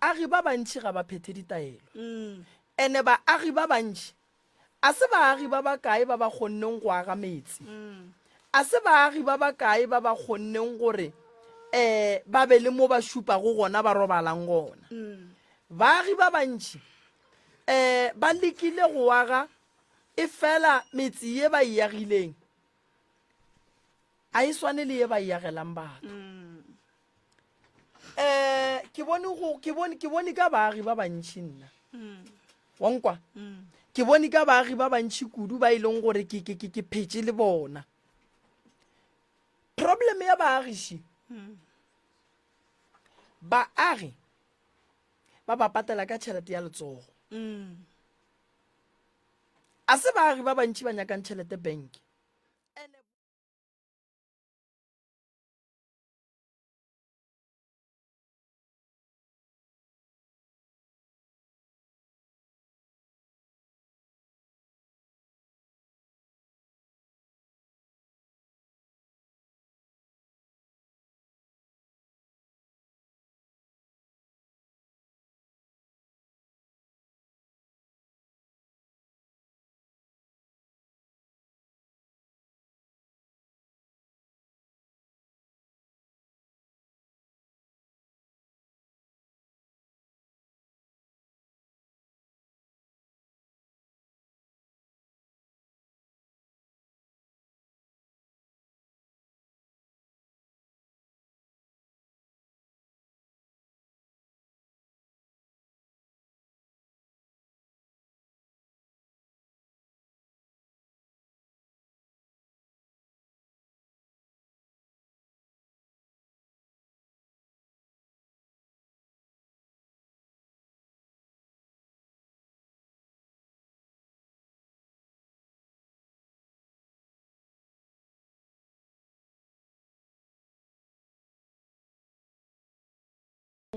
baagi ba bantši ga ba phethe ditaelo ene baagi ba bantši a se baagi ba ba kae ba ba kgonneng go aga metsi a se baagi ba ba kae ba ba kgonneng gore ba be le mo ba šupago gona ba robalang gona baagi ba bantši ba lekile go aga e fela metsi ye ba e agileng a e swane le ye ba e agelang batho ke bone ka baagi ba bantši nna wankwa ke bone ka baagi ba bantši kudu ba e leng gore ke phetse le bona problem ya baagiši baagi ba ba patela ka tšhelete ya letsogo a se baagi ba bantši ba nyakang tšhelete bank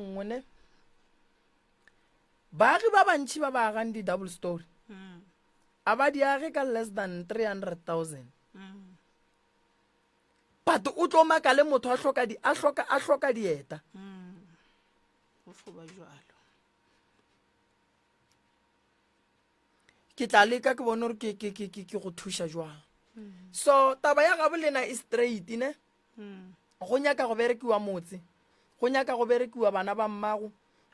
ngone baagi ba bantši ba ba agang di-double story a ba di age ka less than 300,000 but o tlo maka le motho a hloka dieta ke tla leka ke bone gore ke go thuša jwang so taba ya gabo lena e straight ne go nyaka go berekiwa motse go nyaka go berekiwa bana ba mmago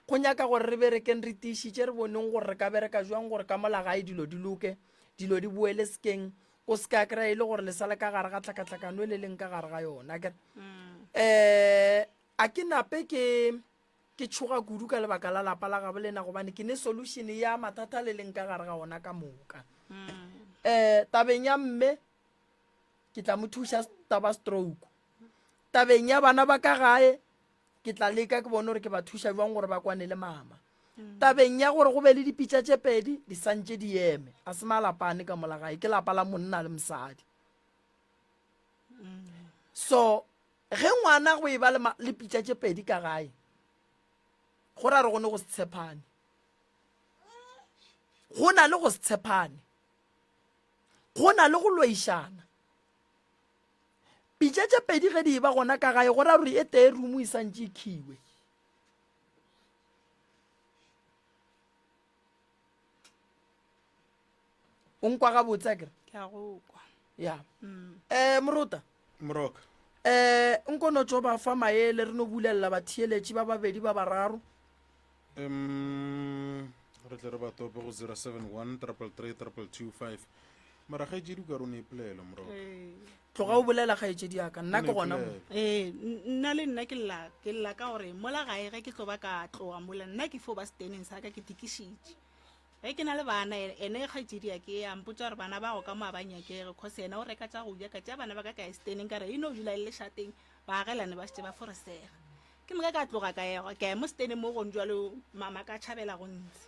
go nyaka gore re berekeng re tišitše re boneng gore re ka bereka jwang gore ka mola gae dilo di loke dilo di boele sekeng o se ka kry-a e le gore le sale ka gare ga tlhakatlhakano le leng ka gare ga yona kere a ke nape ke tshoga kudu ka lebaka la lapa la gabo lena gobane ke ne solution ya mathata le leng ka gare ga ona ka moka tabeng ya mme ke tla mo thuša taba stroke tabeng ya bana ba ka gae ke tla leka ke bone gore ke ba thuša jwang gore ba kwane le mama tabeng ya gore go be le dipitša tše pedi di santše di eme a se malapane ka mola gae ke lapa la monna le mosadi so ge ngwana go e ba le pitša tše pedi ka gae go ra re gone go se tshepane go na le go se tshepane go na le go loišana pitša tše pedi ge di e ba gona ka gae go ra gore e tee rumo e santše e khiwe o nkwa ga botse kere ya moruta moroka nkono tso ba fa maele re no bulelela batheeletši ba babedi ba bararo re tle re ba tope go 071 333 225 mara ga etse di ka rone ipolela moroka tloga o bolela kgaetšedi yaka nna ke gona mo nna le nna ke lla ka gore mola gae ge ke tlo ba ka tloga mola nna ke fo ba staneng sa ka ke tikišitše ge ke na le bana ene kgaetšedi ya ke ampotsa gore bana ba go ka mo a banyakege cause ena o reka tša go ja ka tša bana ba ka ka staneng ka re eno dula e le šateng ba agelane ba šetse ba foresega ke moka ka tloga ka ya mo staneng mo gone jalo mama ka tšhabela gontsi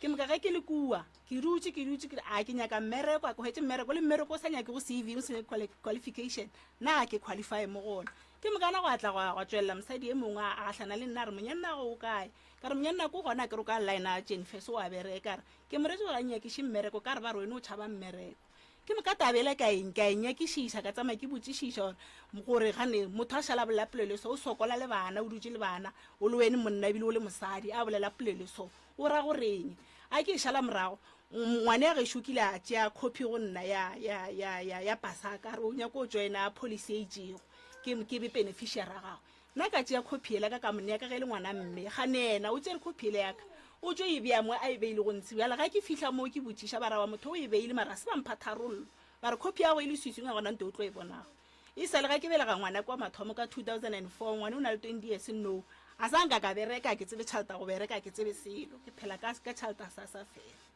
ke moka ge ke le kua ke dutse a ke nyaka mmereko a kogetse mmereko le mmereko o sa nyake go cv o se qualification na ke qualify mo gona ke moka na go atla go tswelela mosadi e mongwe a gatlhana le nna re monyanna go o kae ka re monyanna ko gona ke ro ka line a jennifer se wa bereka re ke moretse go ga nyakiše mmereko ka re ba re wene o tšhaba mmereko ke mo ka tabela ka nyakišiša ka tsamaya ke botsišiša gore gane motho a šala bolela poleleso o sokola le bana o dutse le bana o le wene monna ebile o le mosadi a bolela poleleso o ra goreng a ke šala morago ngwane ya gešo kile a tšea copy go nna ya pasaka re o nyako o joina policy e itsego ke be beneficiary a gago nna ka tšea copy ele ka ka monne ya ka ge le ngwana mme gane ena o tsere copy ele yaka o tšo e bea mo a e beile go ntse bjala ga ke fitlha mo ke botšiša ba ra wa motho o e beile mara se bampha tharollo ba re copy ya go e le swising a gona nte o tlo e bonago e sale ga ke belega ngwana kwa mathomo ka 2004 ngwane o na le 20 years no a sanka ka bereka ke tsebe tšhalta go bereka ke tsebe selo ke phela ka tšhalta sa fela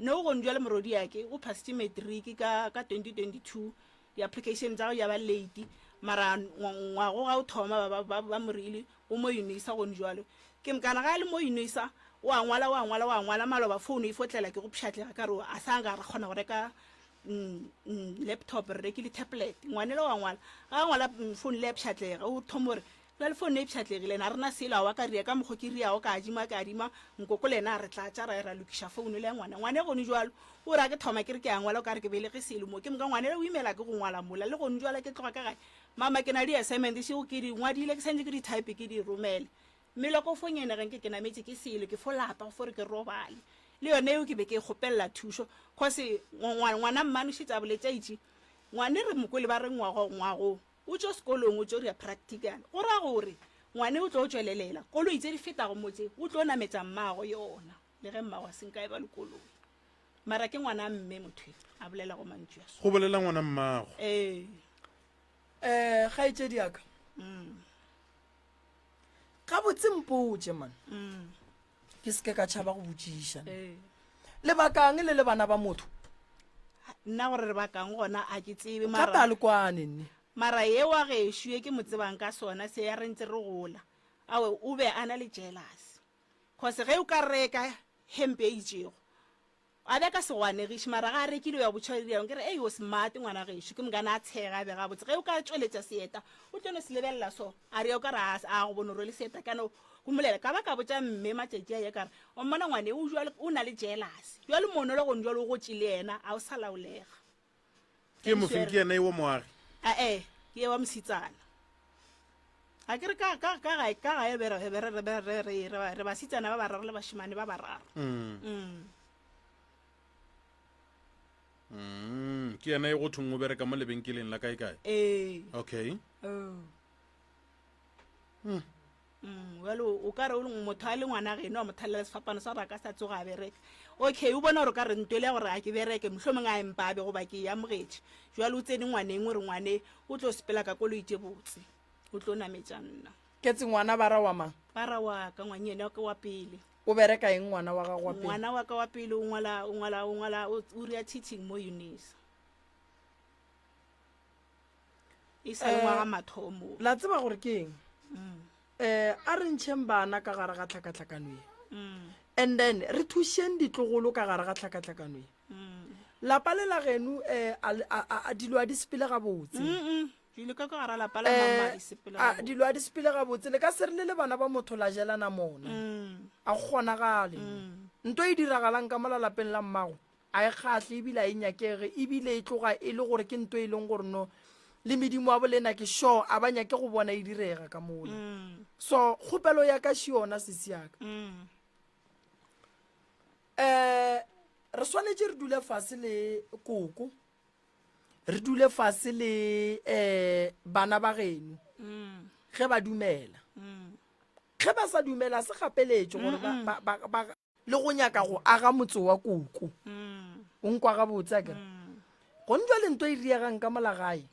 no go njwa le morodi yake o passed matric ka 2022 di-application tsa go ya ba late mara ngwago ga o thoma ba morile o mo unisa go njwalo ke mkana ga le mo unisa wa ngwala maloba phone e fotlela ke go pšhatlega ka re a sanga re kgona go reka laptop re rekile tablet ngwane le wa ngwala ga ngwala phone le pšhatlega o thomore le phone e pšhatlegile na rena selo wa ka ria ka mokgo ke riago ka adima nkoko le ena re tlatša ra lokiša phone le ngwane gone jwalo o ra ke thoma ke re ke a ngwala o ka re ke belege selo mo ke moka ngwane le o imela ke go ngwala mola le gone jwala ke tloga ka gae mama ke na di-assignment seo ke di ngwadile ke sentse ke di-type ke di romele mme loko fonyenegeng ke nametse ke selo ke folapa gore ke robale le yone eo ke be ke kgopelela thušo cause ngwana mmane šitse a boletša itše ngwane re mokole ba re ngwago o tšo sekolong o tšo ria practical go ra gore ngwane o tlo o tšwelelela koloi tse di fetago motse o tlo nametša mmago yona le ge mmago a senka e ba le koloi mara ke ngwana mme motho a bolela go mantšu go bolela ngwana mmago ga e tše diaka ga botse mpotse man ke seke ka tšhaba go botšiša lebakang le bana ba motho nna gore re bakang gona a ke tsebe ka talekwane nne mara ye wa gešo ye ke mo tsebang ka sona se ya re ntse re gola awe o be a na le jealous cause ge o ka reka hempe e itšego a be ka segwanegiše mara ga a rekile ya botšhwadirang ke re ei o smart ngwana gešo ke mokana a tshega be ga botse ge o ka tšweletša seeta o tlono se lebelela so a re o ka re a go bone ro le seeta kano go molela ka ba ka botša mme matšatši a ye kare o mmona ngwane o na le jealous jwale mono le gone jwale o gotse le ena a o sa laolega ke mofeng ke ena e wa moagi ke wa mositsana a ke re ka gae re basitsana ba bararo le bašimane ba bararo ke ena e go thong o bereka mo lebenkeleng la kae okay well o ka re o motho a le ngwana geno a mothalela sefapano sa raka sa tsoga a bereka okay o bona gore ka re ntwele ya gore a ke bereke mohlomong a empabe goba ke ya mogetše jwale o tsene ngwaneng gore ngwane o tlo sepela ka koloi tše botse o tlo nametša nna ke tse ngwana ba ra wa mang ba ra wa ka ngwanyene wa ka wa pele o bereka eng ngwana wa gago wa pele ngwana wa ka wa pele o ria teaching mo unisa e sa le ngwaga mathomo la tseba gore ke eng a re ntšheng bana ka gare ga tlhakatlhakano e and then re thušeng ditlogolo ka gare ga tlhakatlhakano e lapa le la geno dilo a di sepele gabotse dilo a di sepele gabotse le ka se re le bana ba motho la jelana mona a go kgonagale nto e diragalang ka mola lapeng la mmago a e kgatlhe ebile a e nyakege ebile e tloga e le gore ke nto e leng gore no le medimo a bolena ke sure a ba nyake go bona e direga ka mola so kgopelo ya ka šiona sesiaka re swanetse re dule fase le koko re dule fase le bana ba geno ge ba dumela ge ba sa dumela se gapeletše gore le go nyaka go aga motse wa koko o nkwa ga botse a kere go ntjwa le nto e riegang ka molagae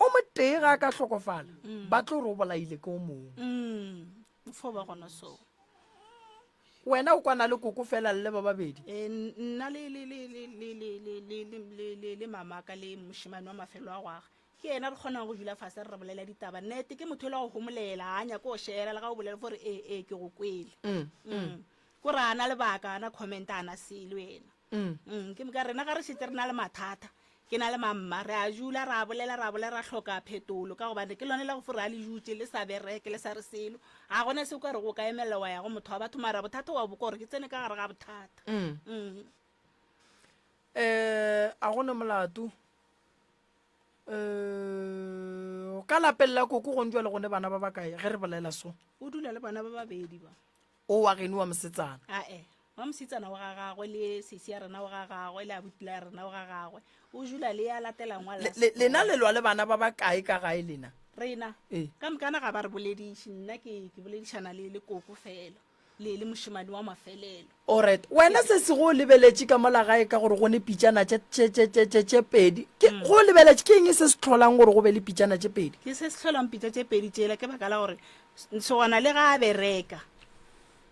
o motee ga a ka tlhokofala ba tlo re o bolaile ke o mongwe wena o kwana le koko fela le ba babedi nna le mamaka le mošimane wa mafelo a gwaga ke ena re kgonang go dula fase re bolela ditaba nnete ke motho le go homolela a nyako o shera le ga o bolela gore ke go kwele ko re ana lebaka ana comment ana selo wena ke mka rena ga re šetse re na le mathata ke na le mamma re a jula ra bolela ra hloka phetolo ka gobane ke lone la go fora le jutse le sa bereke le sa re selo a gona se o ka re go ka emela wa ya go motho wa batho mara bothata wa bo gore ke tsene ka gare ga bothata a gone molato ka lapella koko go ntjwa le gone bana ba bakae ge re bolela so o dula le bana ba babedi ba o wa geno wa mosetsana wa mosetsana wa ga gagwe le sesi ya rena wa ga gagwe le abutila ya rena wa ga gagwe o dula le ya latela ngwala lena le lwa le bana ba bakae ka gae lena rena ka mokana ga ba re bolediše nna ke boledišana le koko fela le mošimane wa mafelelo alright wena se se go lebeletše ka mola gae ka gore go ne pitšana tše pedi go lebeletše ke eng se se tlholang gore go be le pitšana tše pedi ke se se tlholang pitša tše pedi tšela ke baka la gore segona le ga a bereka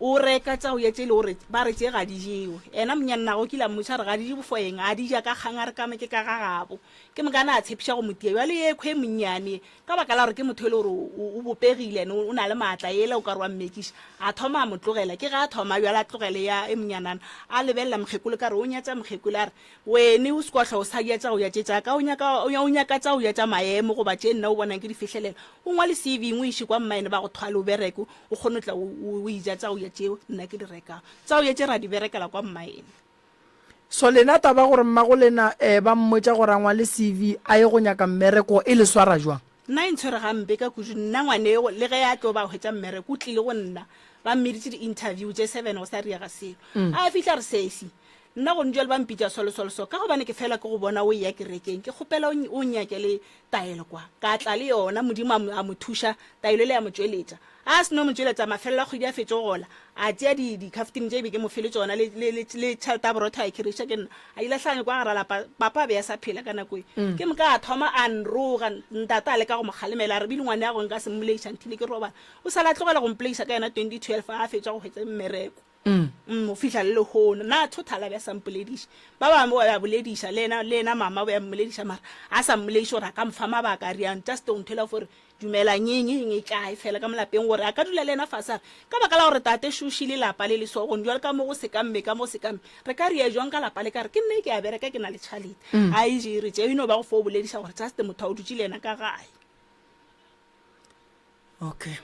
o reka tsa o ye tse le gore ba re tse ga di jewe ena monnyannago kila mmotsa re ga di je bofoeng a di ja ka kgang a re kame ke ka gagabo ke mokana a tshepiša go motia jale ye kgwe monnyane ka baka la gore ke motho e le gore o bopegile o na le maatla ele o ka re wa mmekiša a thoma a mo tlogela ke ga a thoma jale a tlogele ya e monnyanana a lebelela mokgekolo ka re o nyatsa mokgekolo a re wene o sekwatlha o sa dia tsa go ya tše tsaka o nyaka tsa go ya tsa maemo goba tše nna o bonang ke di fitlhelela o ngwa le cv o iše kwa mmaene ba go thwale o bereko o kgone o tla o ija tsa go ya tšeo nna ke di reka tsa o ye tše ra di berekela kwa mmaene so lena taba gore mmago lena ba mmotsa gore ngwa le cv a ye go nyaka mmereko e le swara jwang nna e ntshwere gampe ka kudu nna ngwaneo le ge a tlo ba hwetša mmereko o tlile go nna ba mmeditse di-interview tše 7 go sa riaga selo a fitlha re sesi nna go ntjwa le bampitša solosoloso ka gobane ke fela ke go bona o ya kerekeng ke kgopela o nyake le taelo kwa ka tla le yona modimo a mo thuša taelo le ya mo tšweletša a se no mo tšweletša mafelelo a kgwedi a fetše gola a tšea di-caftine tše beke mo fele tsona le tšhelete a borotho a keriša ke nna a ilahlanye kwa gara lapa papa be a sa phela ka nako e ke moka a thoma a nroga ntata a le ka go mogalemela a re bile ngwane ya go nka se mmoleiša nthile ke robana o sa la tlogela go mpolaiša ka yena 2012 a fetša go hwetša mmereko o fitlha le lehono na thothala be a sa mpolediša ba bangwe ba bolediša le ena mama ba ya mmolediša mara a sa mmoleiša gore a ka mfa mabaka a riang just o nthela gore dumela nyeng e kae fela ka molapeng gore a ka dula le ena fasare ka baka la gore tate šuši le lapa le lesogong jwale ka mo go sekamme ka mo sekamme re ka ria jwang ka lapa le ka re ke nne ke a bereka ke na le tšhalete a e jere tšeo eno ba go fo o bolediša gore just motho a o dutse le ena ka gae okay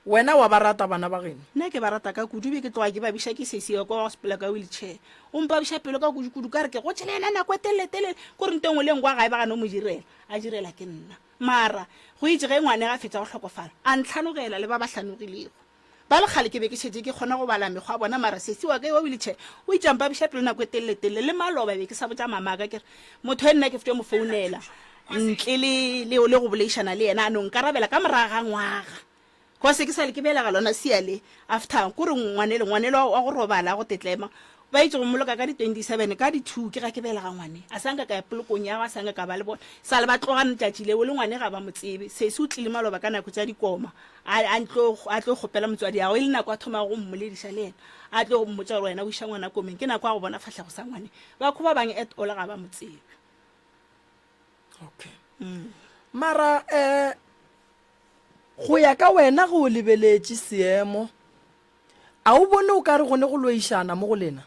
wena wa ba rata bana ba geno nna ke ba rata ka kudu be ke tloga ke babiša ke sesio kwa gospela ka wheelchair o mpabiša pelo ka kudu ka re ke go tšhele ena nako e telele kore nto engwe le engwe a gae ba gane o mo direla a direla ke nna mara go itse ge ngwane ga fetša go tlhokofala a ntlhanogela le ba ba hlanogilego ba le kgale ke be ke šetse ke kgona go bala mekgwa a bona mara sesi wa ka wa wheelchair o itšampabiša pelo nako e telele le maloba be ke sa botša mamaka ke re motho e nna ke fete mo founela ntle le go boleišana le yena a no nkarabela ka moraga ga ngwaga kwa se ke sa le ke belega lona siale after kore ngwanelo wa go robala go tetlema ba itse go moloka ka di-27 ka di-2 ke ga ke belega ngwane a sanka ka ya polokong ya go a sanka ka ba le bona sa le ba tlogane tšatši leo le ngwane ga ba mo tsebe se se o tlile maloba ka nako tša dikoma a tlo kgopela motswadi yago e le nako a thoma go mmolediša le ena a tlo go mmotsa gore wena o iša ngwana komeng ke nako a go bona fatlhago sa ngwane ba kgo ba bangwe et all ga ba mo tsebe okay mara go ya ka wena go lebeletše seemo a o bone o ka re gone go loišana mo go lena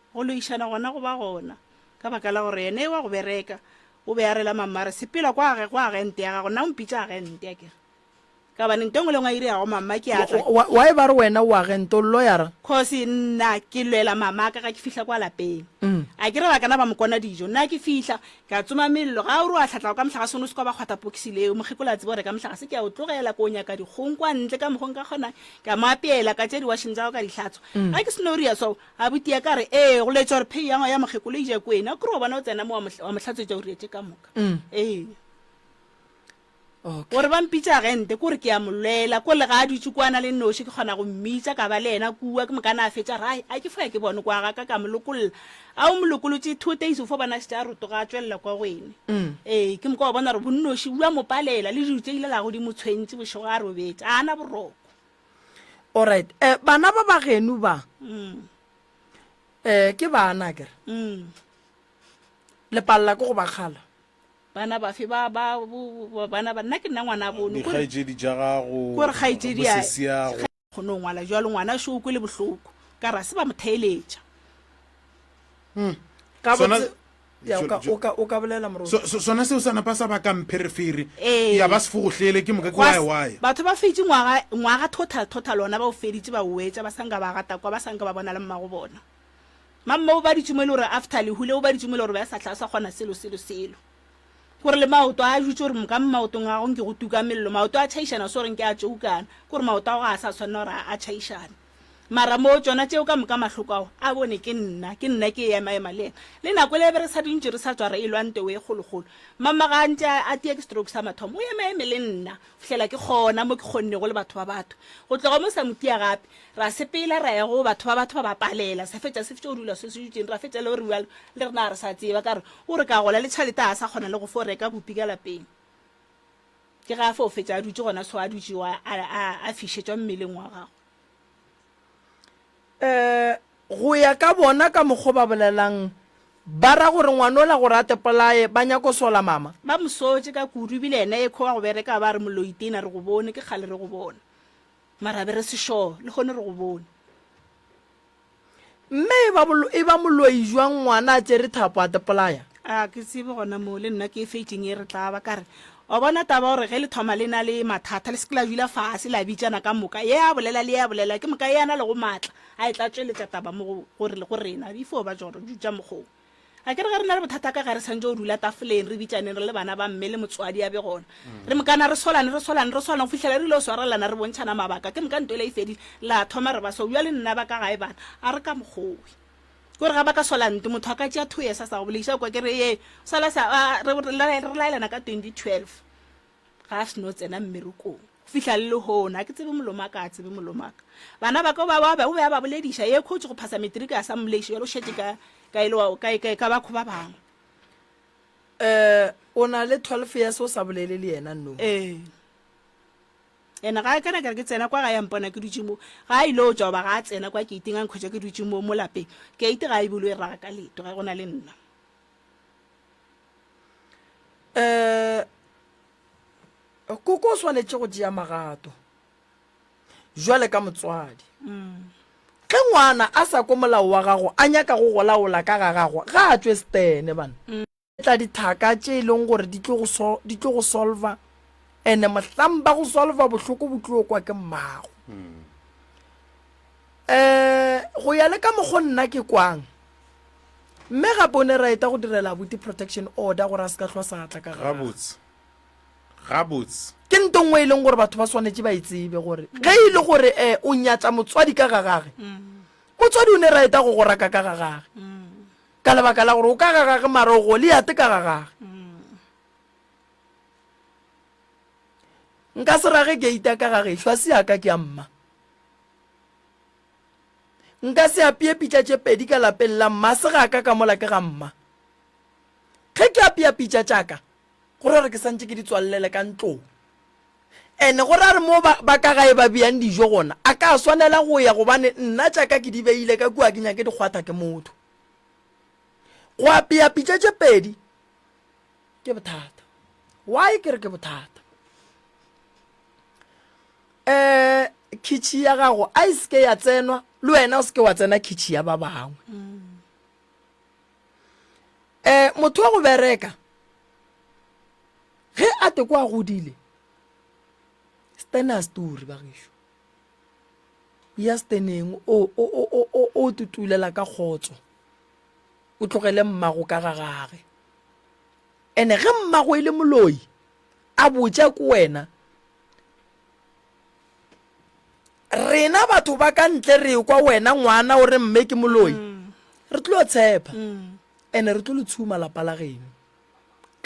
go loišana gona go ba gona ka baka la gore ene wa go bereka o be a rela mamare sepela kwa agente ya gago nna o mpitša agente ya kere ka bane nto engwe le ngwe a ire yago mama ke atla wa e ba re wena o agente o lloyara cause nna ke lwela mamaka ga ke fihla kwa lapeng a ke re ba kana ba mokona dijo nna ke fihla ka tsoma mello ga o re wa tlhatla ka motlhaga seno se kwa ba kgwata pokisile mo khikola tsebo re ka motlhaga se ke a o tlogela ko nya ka dikgong kwa ntle ka mogong ka khona ka mapiela ka tse di washing tsa ka dihlatso a ke seno ria so a butia ka re go le tsore pay ya mogekolo ije ko ena kro bona o tsena mo wa motlhatso tsa o rietse ka moka gore ba mpitša agente kore ke a molwela ko le ga a dutse kwana le noši ke kgona go mmitša ka ba le ena kua ke mokana a fetša rai a ke fa ke bone kwa ga ka molokolola a o molokolotse 2 days fo bana se tša roto ga a tswelela kwa go ene ke moka wa bona gore bonnoši bua mo palela le dilo tse ile la go di mo tshwentse bošego a robetse a ana boroko alright bana ba ba geno ba ke bana kere le palla ko go ba kgala bana ba fe bana ba nna ke nna ngwana bone dikgaetšedi tša gago kore kgaetšedi bosesi yago kgono ngwala jalo ngwana šoko le bohloko ka ra se ba mo theeletša o ka bolela moro sona seo sa napa sa ba ka mpherefere ya ba se fogotlele ke moka ke wae batho ba fetše ngwaga total lona ba o feditše ba o wetša ba sanka ba gata kwa ba sanka ba bona le mmago bona mamma o ba ditšhumele gore after lehule o ba ditšhumele gore ba sa tla sa kgona selo gore le maoto a jutse gore ka maotong a go nke go tuka melelo maoto a tšhaišana so goreng ke a tšoukana gore maoto a go a sa tshwanela gore a tšhaišane mara mo tsona tšeo ka moka mahloko ao a bone ke nna ke ema le nako le be re sa dintše re sa tswa re e lwante o e kgologolo mama ga ntse a tia ke stroke sa mathomo o eme le nna fihlela ke kgona mo ke kgonne go le batho ba batho go tloga mo sa motia gape ra sepela ra ya go batho ba palela sa fetša se fetša o dula se se jutseng ra fetša le gore le rena re sa tseba ka re o re ka gola le tšhalete a sa kgona le go fo reka bopi ka lapeng ke ga fa o fetša a dutse gona so a dutse a fišetšwa mmeleng wa gago go ya ka bona ka mokgwa ba bolelang ba ra gore ngwana o la gore a tepolae ba nyako sola mama ba mosotse ka kudu bile ena e khoa go bereka ba re moloitena re go bone ke kgale re go bona mara be re se sure le gone re go bone mme e ba moloi jwang ngwana a tsere thapo a tepolaya a ke tsebe gona mo le nna ke fetšeng e re tla ba kare o bona taba gore ge le thoma le na le mathata le sekela jula fase la bitsana ka moka ye a bolela ke moka yana le go matla a e tla tšweletša taba mo gore le go rena before ba joro jutša mokgong a ke re ga re na le bothata ka gare santse o dula tafoleng re bitsaneng re le bana ba mme le motswadi ya be gona re mokana re solane go fitlhela re ile o swarelana re bontšhana mabaka ke moka nto e le e fedile la thoma re ba so bja le nna ba ka gae bana a re ka mokgowe gore ga ba ka solante motho a ka tšea 2 years a sa go boleiša kwa ke re ye re laelana ka 2012 ga a seno tsena mmerekong fihla le hona ke tsebe molomo a ka tsebe molomaka bana ba ka o be a ba bolediša ye khotse go phasa metriki a sa moleiša yo lo šetse ka bakho ba bangwe o na le 12 years o sa bolele le yena no ena ga kana ke tsena kwa ga ya mpona ke dutse mo ga ile o tswa ba ga tsena kwa ke itinga nkhoja ke dutse mo lapeng ke ite ga e bulwe ra ka leto ga gona le nna koko o swanetse go tšea magato jwale ka motswadi ge ngwana a sa ko molao wa gago a nyaka go golaola ka ga gago ga a tswe stene bana tla dithaka tše e leng gore di tlo go solva ene mohlamba go solva bohloko bo tlo kwa ke mmago go ya le ka mokgo nna ke kwang mme gape o ne ra eta go direla abuti protection order gore a se ka tlhwa sa tla ka gabotse ke nto nngwe e leng gore batho ba swanetse ba itsebe gore ge e le gore o nyatsa motswadi ka ga gage motswadi o ne ra eta go go raka ka ga gage ka lebaka la gore o ka ga gage marogo le yate ka ga gage nka se rage geita ka gage šwa se yaka ke a mma nka se apeye pitša tše pedi ka lapeng la mma se ga ka mola ke ga mma ge ke apea pitša tšaka gore re ke santse ke di tswalele ka ntlong ene gore a re mo ba ka gae ba beang dijo gona a ka swanela go ya gobane nna tšaka ke di beile ka kua ke nyake dikgwatha ke motho go apea pitša tše pedi ke bothata why ke re ke bothata kitši ya gago a iske ya tsenwa le wena o seke wa tsena kitši ya ba bangwe motho wa go bereka ge a te kwa godile stena story ba gešo ya steneng o tutulela ka kgotso o tlogele mmago ka ga gage ene ge mmago e le moloi a botša ko wena rena batho ba ka ntle re kwa wena ngwana o re mme ke moloi re tlo tshepa ene re tlo le tshuma lapa la geno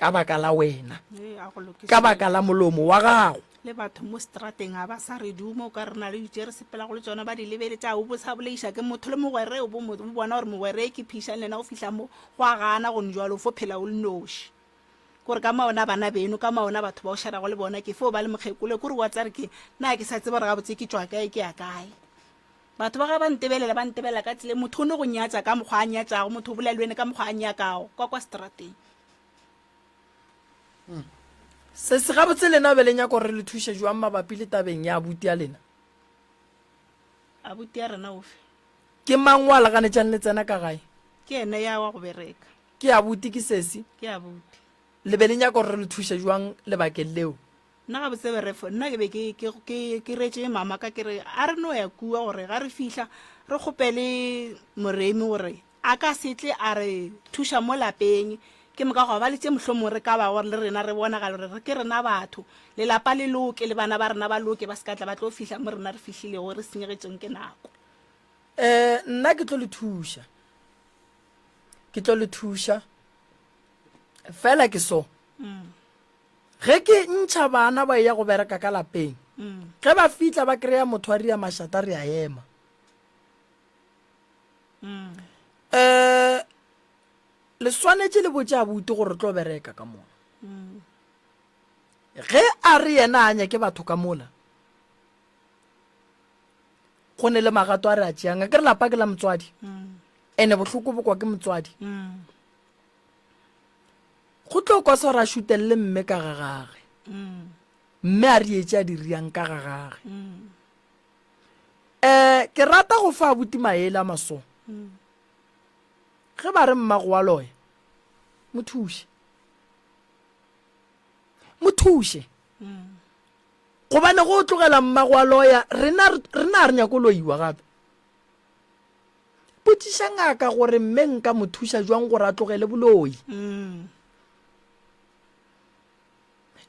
ka baka la wena ka baka la molomo wa gago le batho mo strateng a ba sa re dumo ka rena le ditše re sepela go le tsona ba di lebele tša o bo sa boleiša ke motho le mogwere o bo bona gore mogwere ke phišang lena o fihla mo go a gana go njalo fo phela o le noši gore ka maona bana beno ka maona batho ba o šarago le bona ke fo ba le mokgekole kore wa tsare ke na ke sa tseba re ga botse ke tswa kae ke ya kae batho ba ga ba ntebelela ka tsile motho o ne go nyatsa ka mokgwa a nyatsago motho o bolela le wene ka mokgwa a nyakago kwa strateng se se ga botse lena be le nyako re le thuše jwang mabapi le tabeng ya abuti ya lena abuti ya rena ofe ke mang wa laganetšang le tsena ka gae ke ene ya wa go bereka ke abuti ke sesi ke abuti le be le nyako re le thuše jwang lebakeng leo nna ga botse berefo nna ke be ke retse mama ka ke re a re no ya kua gore ga re fihla re kgopele moremi gore a ka setle a re thuša mo lapeng ke moka go ba le tse mohlomong re ka ba gore le rena re bonagale re ke rena batho lelapa le loke le bana ba rena ba loke ba se ka tla ba tlo fihla mo rena re fihlilego re senyegetseng ke nako. Nna ke tlo le thuša fela ke so ge ke ntšha bana ba ya go bereka ka lapeng ge ba fitla ba kry-a motho a ria mašata re a ema le swanetse le botse a bouti gore re tlo bereka ka mola ge a re yena a nyake batho ka mola go ne le magato a re a tšeanga ke re lapa ke la motswadi ene bohloko bokwa ke motswadi go tlo kwa sa ra šutelele mme ka gagage mme a re etse a di riang ka gagage ke rata go fa abuti maele a maso ge ba re mmago wa loya mothuše gobane go tlogela mmago wa loya rena a re nyako loiwa gape botsiša ngaka gore mme nka mothuša jwang gore a tlogele boloi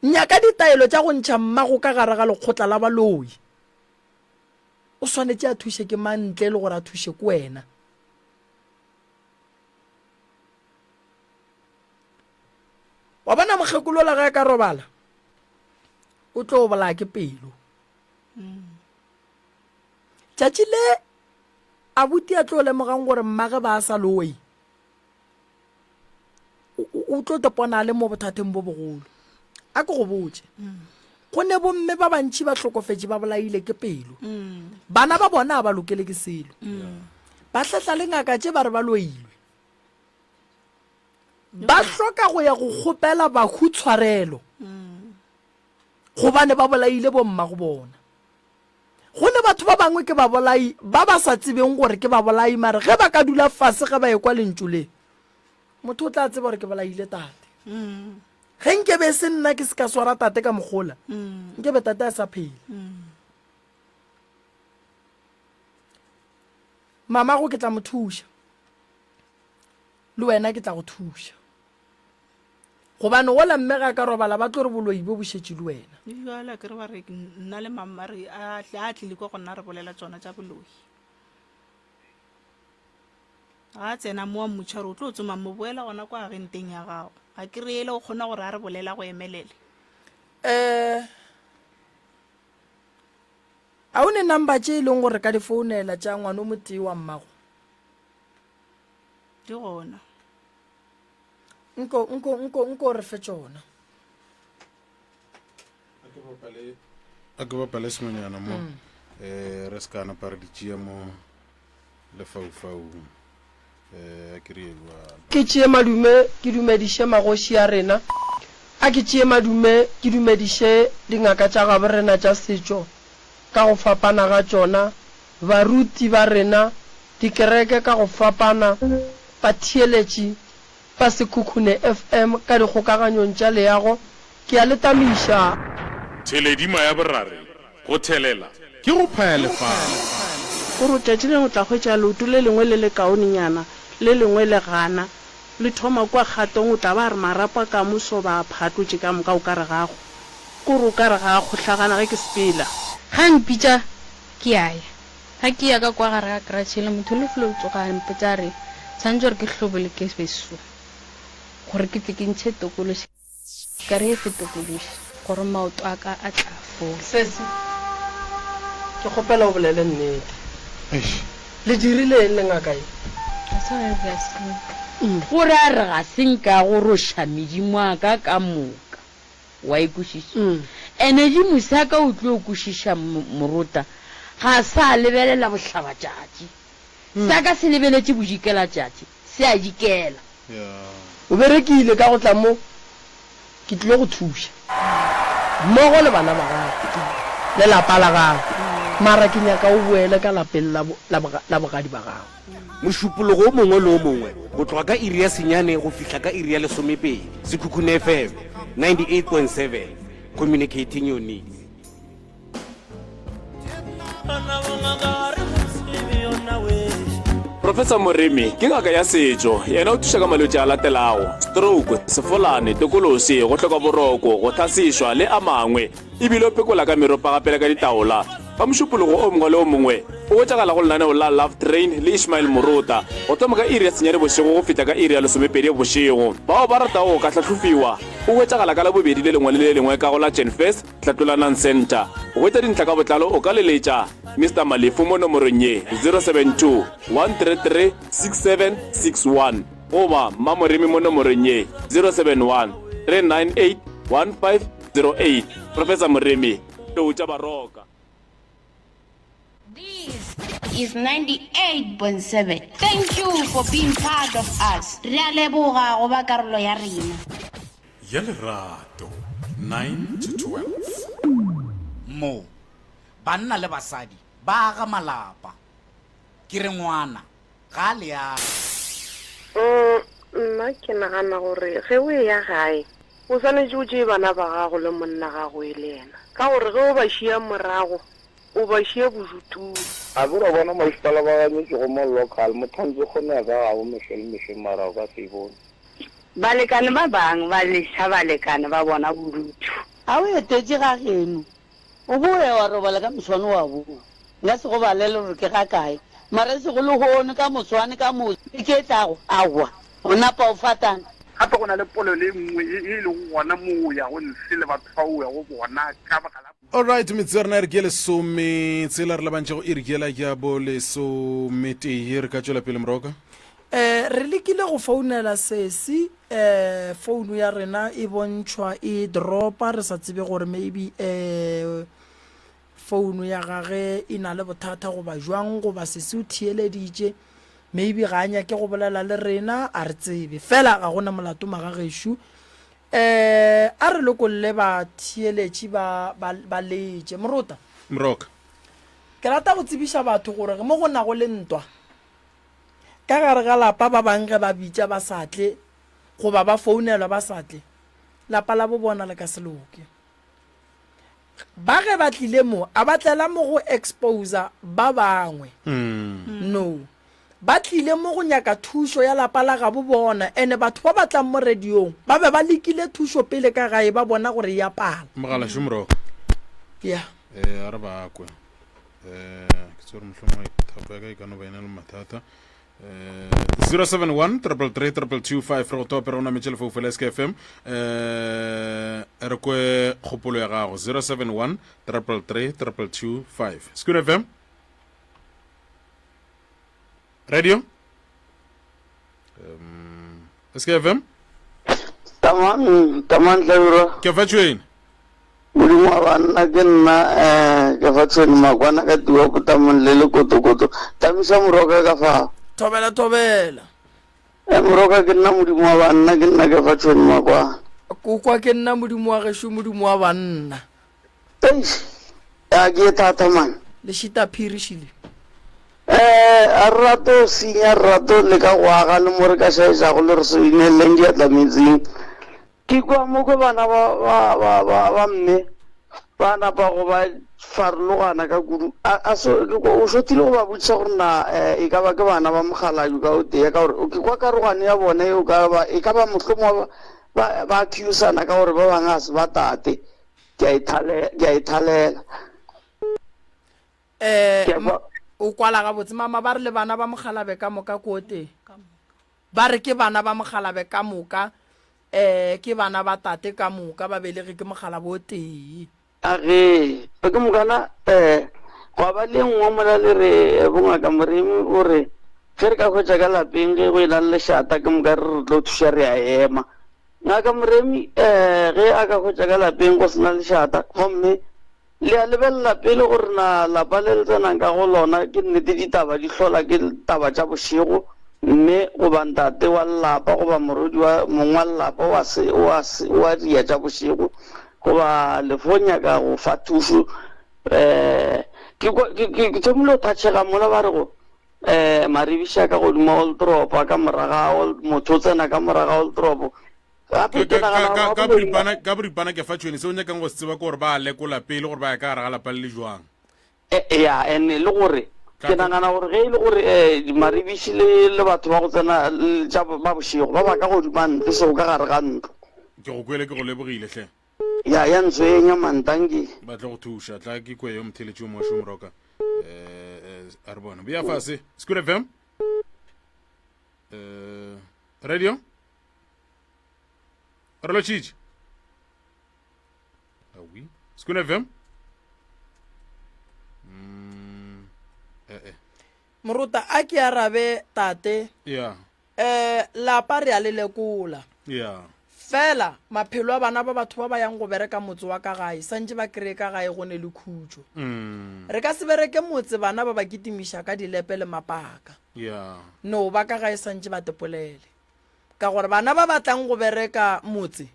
nyaka ditaelo tša go ntšha mmago ka gare ga lekgotla la baloi o swanetse a thuše ke mantle le gore a thuše ke wena wa bona mokgekolola ga ka robala o tlo bolaya ke pelo tšatši le abuti a tlo lemogang gore mmage ba sa loi o tlo topona le mo bothateng bo bogolo a ke go botse go ne bomme ba bantši ba tlhokofetse ba bolaile ke pelo bana ba bona ba lokele ke selo ba hlatla le ngaka tše ba re ba loilwe ba hloka go ya go kgopela bakhutshwarelo gobane ba bolaile bomma go bona go ne batho ba bangwe ke ba bolai ba ba sa tsebeng gore ke ba bolai mare ge ba ka dula fase ge ba ekwa lentšu le motho o tla tseba gore ke bolaile tate ge nkebe se nna ke se ka swara tate ka mogola nkebe tate a sa phele mamago ke tla mo thuša le wena ke tla go thuša gobane gola mme ga ka robala ba tlo re boloi bo bošetše le wena jala ke re ba re nna le mama re a tlile ko go nna re bolela tsona tša boloi ga tsena mo wa mmotšhare o tlo o tsoma mo boela gona kwa agenteng ya gago ga ke reele o kgona gore a re bolela go emelele a o ne number tše e leng gore ka di founela tša ngwane o motee wa mmago di gona nko re fe tšona a ke bapale semanyana mo re se kana pa re di tšea mo lefaufau a kry-elwa ke tšee madume ke dumediše magoši ya rena a ke tšee madume ke dumediše dingaka tša gabo rena tša setšo ka go fapana ga tšona baruti ba rena dikereke ka go fapana batheeletši ba Sekhukhune FM ka dikgokaganyong tša leago ke a letamiša theledima ya borare go thelela ke go phaya lefala gore tšatši lengwe tla hwetša leoto le lengwe le le kaonenyana le lengwe le gana le thoma kwa kgatong o tla ba re marapa ka moso ba phatlotše ka moka o ka re gago kore o ka re ga kgohlagana ge ke sepela ga mpitša ke aya ga ke ya ka kwa gare ga kratšhele motho le fole o tsoga mpetša re tshwantse gore ke hlobole ke beso gore ke tle ke ntšhe tokološi ka re e fe tokološi gore maoto a ka a tla fola sese ke kgopela o bolele nnete le dirile le ngakae gore a re ga senka go roša medimo a ka moka wa ekwešiša ene dimo sa ka o tlo o kwešiša morota ga sa lebelela bohlabatšatši sa ka se lebeletše bodikela tšatši se a dikela o berekile ka go tla mo ke tlile go thuša mmogo le bana ba gago le lapa la gago mara ke nyaka o boele ka lapeng la bogadi ba gago mošupologo o mongwe le o mongwe go tloga ka iri ya senyane go fihla ka iri ya lesomepedi Sekhukhune FM 98.7 communicating your needs. Professor Moremi ke ngaka ya setso yena o thusa ka malwetse a latelago stroke sefolane tokolosi go tlhoka boroko go thasišwa le a mangwe ebile o pekola ka meropa gapela ka ditaola ka mošupologo o mongwe le o mongwe o wetsagala go lenaneo la Love Train le Ishmael Morota go thoma ka iri ya senyane bošego go feta ka iri ya lesomepedi bošego bao ba ratago ka tlhatlhofiwa o wetsagala ka la bobedi le lengwe le le lengwe ka go la Genfest Tlhatlolanang Center go wetsa dintlha ka botlalo o ka leletša Mr. Malefu mo nomorong ye 072 133 6761 goba Mmamoremi mo nomorong ye 071 398 1508 Professor Moremi tšea baroka. This is 98.7. Thank you for being part of us. Re a leboga go ba karolo ya rena. Ya Lerato 9 to 12. Mo banna le basadi ba ga malapa ke re ngwana ga le ya nna ke nagana gore ge o ya gae o tshwanetse o tšee bana ba gago le monna gago e le ena ka gore ge o ba šia morago o ba šia bodutung a bora bona maisipala ba ganyetse go mo local mothantse kgone ya ka gabo mešhe marago ka se bone balekane ba bangwe ba leša balekane ba bona bodutu a o etetse ga geno o boe wa robala ka moswane wa boa nka se go balele gore ke ga kae mara se go le gone ka moswane ka moso e ke tlago awa o napa o fatana gape go na le polo le nngwe e leng gona moo ya go nse le batho ba o ya go bona ka baka la alright metse ya rena re ke lesome tsela re labantše go irikela ya bo lesometee re ka tšwela pele moroka re lekile go founela sesi founu ya rena e bontšhwa e dropa re sa tsebe gore maybe founu ya gage e na le bothata goba jwang goba sesi o thieleditše maybe ga anya ke go bolela le rena a re tsebe fela ga gona molato magagešo a re lokolle ba thieletše ba letše Morota moroka ke rata go tsebiša batho gore mo go na go le ntwa ka gare ga lapa ba bangwe ba bitša ba satle goba ba founelwa ba satle lapa la bo bona le ka seloke ba ge ba tlile mo a batlela mo go exposa ba bangwe no ba tlile mo go nyaka thušo ya lapa la gabo bona ene batho ba batlang mo radiong ba be ba lekile thušo pele ka gae ba bona gore ya pala mogala šomoroka ya a re ba kwe ke tsore mohlomong thapo ya ka e ka no ba ena le mathata 071 333 225 re go topera o nametše lefoufela SKFM re kwe kgopolo ya gago 071 333 225 Scoot FM radio SKFM taman tlabiro ke fa tšweng modimo wa banna ke nna ke fa tšweng makwana ka tua potamon le lekotokoto tamisa moroka ka fao tobela moroka ke nna modimo wa banna ke nna ke fa tšweng makwana kokwa ke nna modimo wa gešo modimo wa banna a ke thata man le šita phirišile a rato senya rato le ka go aga le mo re ka šaešago le re se ineleng di atlametseng ke kwa mo ke bana ba mme ba napa go ba farologana ka kudu o šotile go ba botšiša gore na e ka ba ke bana ba mogalaju ka o tee ka gore ke kwa karogane ya bone e ka ba mohlomong ba accusana ka gore ba bangwe a se ba tate ke a ithalela o kwala ga botse mama ba re le bana ba mogalabe ka moka kote ba re ke bana ba mogalabe ka moka ke bana ba tate ka moka ba belege ke mogala bo tee age ke mokana go ba le nngwe mola le re bongaka Moremi gore ge re ka hwetša ka lapeng ge go e na le lešata ke moka re tlo thuša re a ema ngaka Moremi ge a ka hwetša ka lapeng go sena lešata gomme le a lebelela pele gore na lapa le le tsenang ka go lona ke nnete ditaba di hlola ke taba tša bošego mme goba ntate wa lelapa goba morodi wa mongwe wa lelapa wa dia tša bošego goba lefonya ka go fa thušo ke thomile o thatšhega mola ba re go Maribiša ka godimo Old Tropo ka moraga motho o tsena ka moraga Old Tropo ka boripana ke fa tšhwene se o nyakang go se tseba ke gore ba lekola pele gore ba ya ka gare ga lapa le le jwang ya ene le gore ke nagana gore ge e le gore maribiši le batho ba go tsena ba bošego ba baka godima ntlo seo ka gare ga ntlo ke go kwele ke go lebogile hle ya ntso e nya mantanki ba tla go thuša tla ke kwe yo motheletši o mošo moroka a re bona bea fase School FM radio re lo tšitše awi School FM moruta a ke arabe tate ya lapa re a le lekola ya fela maphelo a bana ba batho ba ba yang go bereka motse wa ka gae santse ba kry ka gae go ne le khutšo re ka se bereke motse bana ba ba kitimiša ka dilepe le mapaka ya no ba ka gae santse ba tepolele ka gore bana ba batlang go bereka motse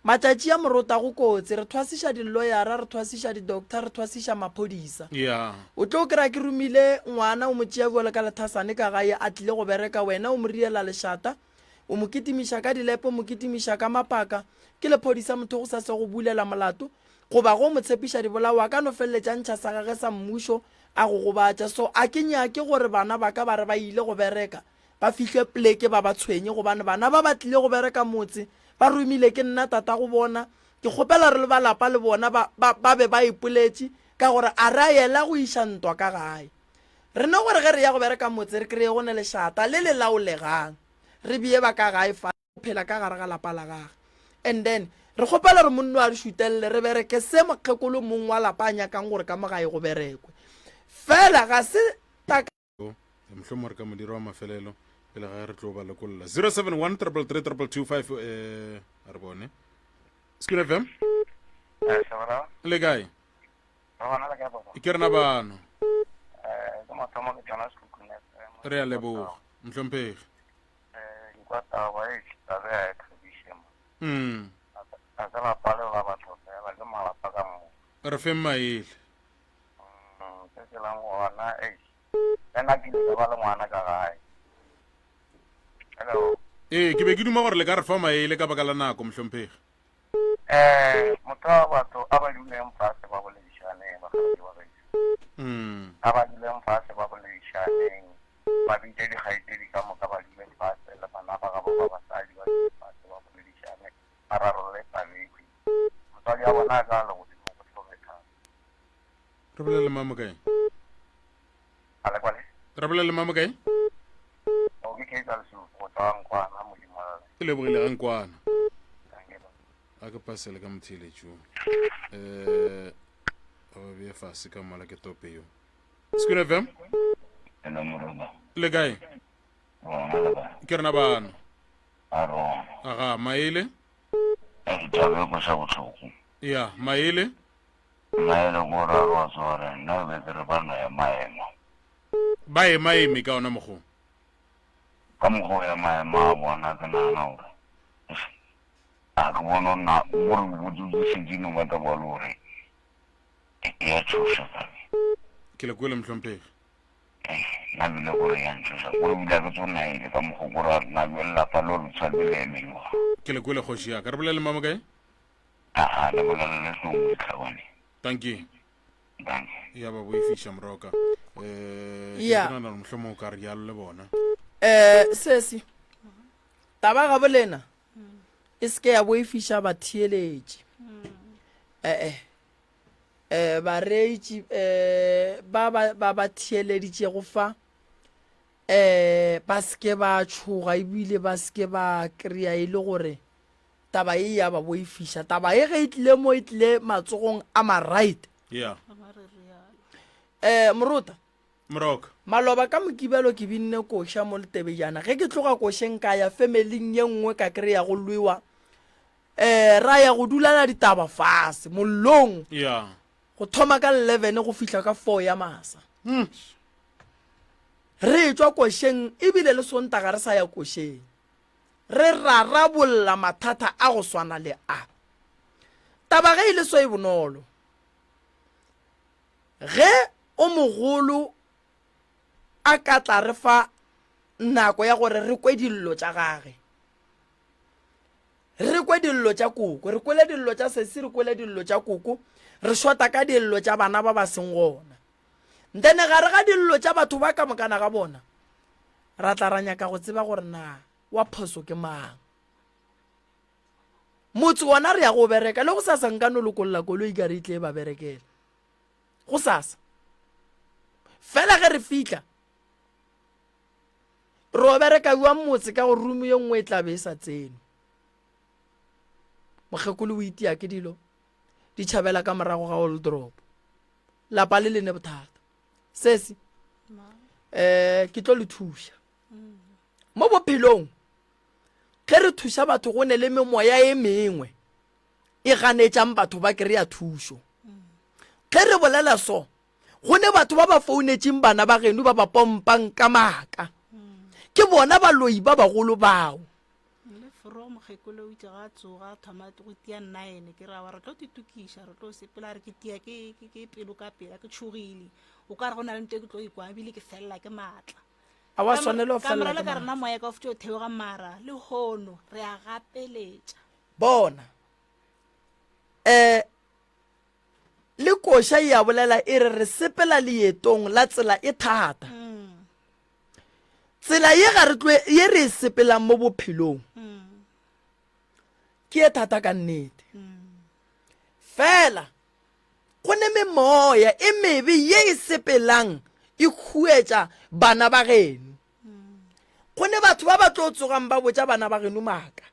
matšatši a morota go kotsi re thwasiša di-lawyera re thwasiša di-doctor re thwasiša maphodisa ya o tlo kry-a ke romile ngwana o mo tšea bole ka lethasane ka gae a tlile go bereka wena o mo riela lešata o mo kitimiša ka dilepo o mo kitimiša ka mapaka ke lephodisa motho go sa se go bulela molato goba go mo tshepiša dibolao a ka no feleletša ntšha sa gage sa mmušo a go gobatša so a ke nyake gore bana ba ka ba re ba ile go bereka ba fihle pleke ba ba tshwenye gobane bana ba ba tlile go bereka motse ba romile ke nna tata go bona ke kgopela re le ba lapa le bona ba be ba ipoletše ka gore a re a yela go iša ntwa ka gae re no gore ge re ya go bereka motse re kreye go ne lešata le le laolegang re bie ba ka gae fa phela ka gare ga lapa la gage and then re kgopela re monno a re šutelele re bereke se mokgekolo mong wa lapa a nyakang gore ka mogae go berekwe fela ga se mohlomong re ka modiri wa mafelelo pele ga re tlo ba lekolola 071 333 a re bone School FM le kae ke rena bano re a leboga mohlomphegi re feng maele ke be ke duma gore le ka re fa maele ka baka la nako mohlomphegi motho wa batho a ba duleng fase ba boledišaneng bakgadi ba gae a ba duleng fase ba boledišaneng ba bitse dikgaitsedi ka moka ba duleng fase le bana ba gabo ba basadi ba duleng fase ba boledišaneng a rarolle tabedi motswadi a bona a ka le godimo go tlhobethang re bolele mamo kae a le kwale re bolele mamo kae o ke ke tsa lesupo go tswa nkwana modimo ke lebogile ga nkwana a ke pasele ka motheletšo a ba bee fase ka mola ke tope yo School FM le kae ke rena bano aga maele ya maele ko ra ro tsore nna be re bana ya maemo ba e maeme ka ona mogo ka mogo ya maemo a bona ka nana ore a ke bona na gore botse se dino ba ta bolore ya tšhoša ke le kwele mohlomphegi na bile gore ya ntšhoša gore bila ke tsona ile ka mogo gore na bela pa lo tshwabile menwa ke le kwele kgoši ya ka re bolele mamo kae a le bolele le tlong tlhabane thank you ya ba boifiša moroka ya ke nana mohlomong o ka re yalo le bona sesi taba ga bolena e se ke ya boifiša batheeletše bareetši ba theeleditše go fa ba seke ba tšhoga ebile ba seke ba kry-a e le gore taba e ya ba boifiša taba e ge e tlile mo e tlile matsogong a ma-right moruta moroka maloba ka mokibelo ke binne koša mo letebejana ge ke tloga košeng ka ya familing ye nngwe ka kry-a go lwewa ra ya go dulana ditaba fase mollong go thoma ka 11 go fihla ka 4 ya masa re tswa košeng ebile le sontaga re sa ya košeng re rarabolla mathata a go swana le a taba ge e le so e bonolo ge o mogolo a ka tla re fa nako ya gore re kwe dillo tša gage re kwe dillo tša koko re kwele dillo tša sesi re kwele dillo tša koko re shota ka dillo tša bana ba ba seng gona then gare ga dillo tša batho ba ka mokana ga bona ra tla ra nyaka go tseba gore na wa phoso ke mang. Motse wona re ya go bereka le go sasa nka no lokolola koloi ka re itle ba berekela go sasa fela ge re fitla ro bereka wa motse ka go rumu ye nngwe e tla be sa tseno. Mogekolo o itia ke dilo di tšhabela ka morago ga Old Drop lapa le lene bothata sesi ke tlo le thuša mo bophelong ge re thuša batho go ne le memoya e mengwe e ganetšang batho ba kry-a thušo. Ge re bolela so go ne batho ba ba founetseng bana ba geno ba ba pompang ka maaka ke bona baloi ba bagolo bao. Le foro mogekolo o itse ga tsoga thoma go tia nna ene ke ra wa re tlo titukiša re tlo sepela re ke tia ke pelo ka pela ke tšhogile o ka re go na le nto ke tlo ikwa ebile ke felela ke maatla a wa swanela o felela ke ka rena moya ka ofte o theoga mara le hono re a gapeletša bona le koša ya bolela e re sepela leetong la tsela e thata. Tsela ye ga re tloe ye re sepelang mo bophelong ke e thata ka nnete fela go ne memoya e mebe ye e sepelang e khuetša bana ba geno. Go ne batho ba ba tlo tsogang ba botša bana ba geno maaka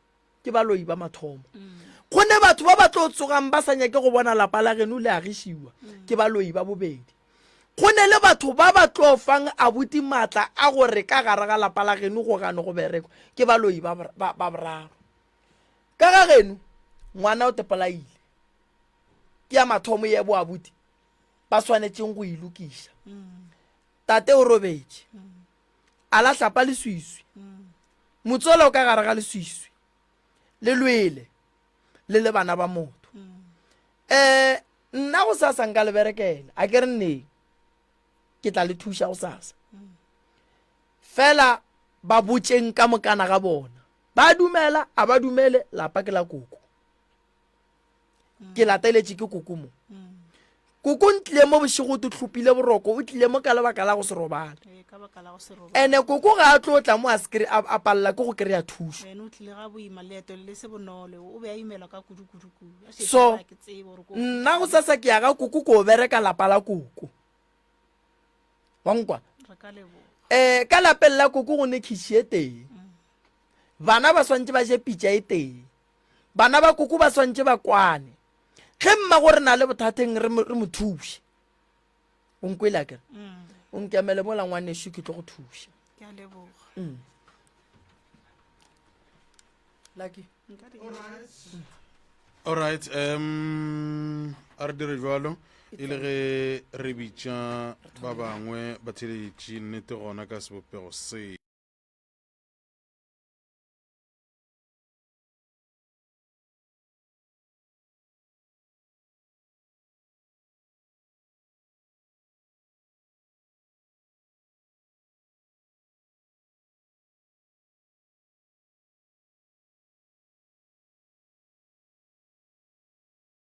ke baloi ba mathomo. Go ne batho ba ba tlo tsogang ba sa nyake go bona lapa la geno le agišiwa ke baloi ba bobedi. Go ne le batho ba ba tlo fang abuti maatla a gore ka gare ga lapa la geno go gane go berekwa ke baloi ba boraro. Ka ga geno ngwana o tepolaile ke ya mathomo ye bo abuti ba swanetseng go ilokiša. Tate o robetše a la hlapa leswiswi motswela o ka gare ga leswiswi le lwele le bana ba motho. Nna go sasa nka le berekela a ke re nneng ke tla le thuša go sasa fela ba botšeng ka mokana ga bona ba dumela a ba dumele lapa ke la koko ke lateletše ke koko mo koko ntlile mo bošego o tlhopile boroko o tlile mo ka lebaka la go se robala ene koko ga a tlo tla mo a palela ke go kry-a thušo. So nna go sasa ke ya ga koko ko bereka lapa la koko wankwa ka lapeng la koko go ne khiši e teng bana ba swantse ba je pitša e teng bana ba koko ba swantse ba kwane ge mma gore na le bothateng re mo thuše o nkwela kere o nkemele mola ngwaneso ke tlo go thuša. Alright, a re dire jalo e le ge re bitša ba bangwe ba theletše nnete gona ka sebopego se